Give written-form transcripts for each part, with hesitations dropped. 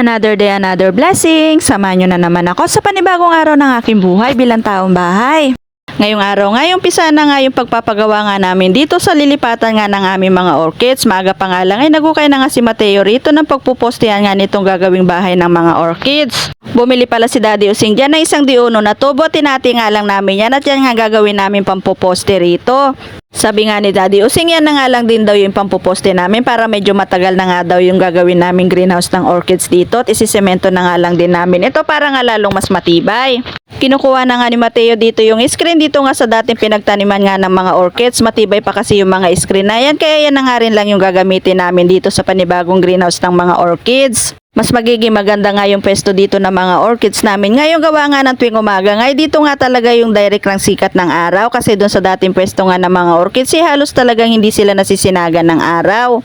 Another day, another blessing. Samahan nyo na naman ako sa panibagong araw ng aking buhay bilang taong bahay. Ngayong araw nga, umpisa na nga yung pagpapagawa nga namin dito sa lilipatan nga ng aming mga orchids. Maaga pa nga lang ay nagukay na nga si Mateo rito ng pagpupostihan nga nitong gagawing bahay ng mga orchids. Bumili pala si Daddy Using dyan ng isang diuno na tubo. Tinati nga lang namin yan at yan nga gagawin namin pampuposte rito. Sabi nga ni Daddy Using yan na nga lang din daw yung pampuposte namin para medyo matagal na nga daw yung gagawin namin greenhouse ng orchids dito at isisemento na nga lang din namin ito para nga lalong mas matibay. Kinukuha na nga ni Mateo dito yung screen dito nga sa dating pinagtaniman nga ng mga orchids. Matibay pa kasi yung mga screen na yan kaya yan na nga rin lang yung gagamitin namin dito sa panibagong greenhouse ng mga orchids. Mas magiging maganda nga yung pwesto dito ng mga orchids namin. Ngayon gawa nga ng tuwing umaga nga, dito nga talaga yung direct ng sikat ng araw kasi doon sa dating pwesto nga ng mga orchids, halos talagang hindi sila nasisinagan ng araw.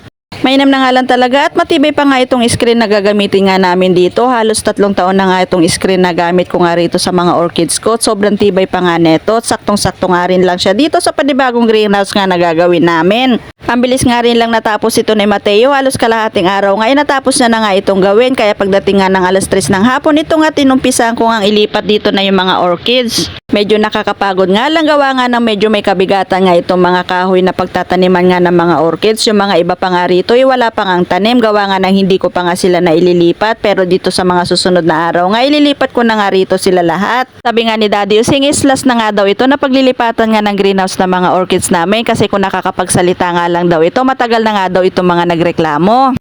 Mainam na nga lang talaga at matibay pa nga itong screen na gagamitin nga namin dito. Halos 3 taon na nga itong screen na gamit ko nga rito sa mga orchids ko. Sobrang tibay pa nga neto at saktong-sakto nga rin lang siya dito sa panibagong greenhouse nga na gagawin namin. Ang bilis nga rin lang natapos ito ni Mateo. Halos kalahating araw nga natapos na nga itong gawin. Kaya pagdating nga ng alas 3 ng hapon, ito nga tinumpisan ko nga ilipat dito na yung mga orchids. Medyo nakakapagod nga lang gawa nga ng medyo may kabigatan nga itong mga kahoy na pagtataniman nga ng mga orchids. Yung mga iba pa nga rito wala pang ang tanim gawa nga ng hindi ko pa nga sila na ililipat pero dito sa mga susunod na araw nga ililipat ko na nga rito sila lahat. Sabi nga ni Daddy Using last na nga daw ito na paglilipatan nga ng greenhouse ng mga orchids namin kasi kung nakakapagsalita nga lang daw ito matagal na nga daw itong mga nagreklamo.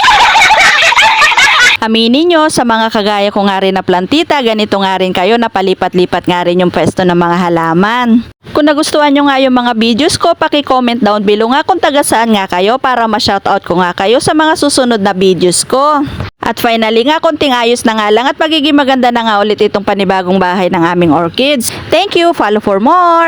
Aminin nyo, sa mga kagaya ko nga rin na plantita, ganito nga rin kayo, napalipat-lipat nga rin yung pwesto ng mga halaman. Kung nagustuhan nyo nga yung mga videos ko, paki-comment down below nga kung taga saan nga kayo para ma-shoutout ko nga kayo sa mga susunod na videos ko. At finally nga, konting ayos na nga lang at magiging maganda na nga ulit itong panibagong bahay ng aming orchids. Thank you, follow for more!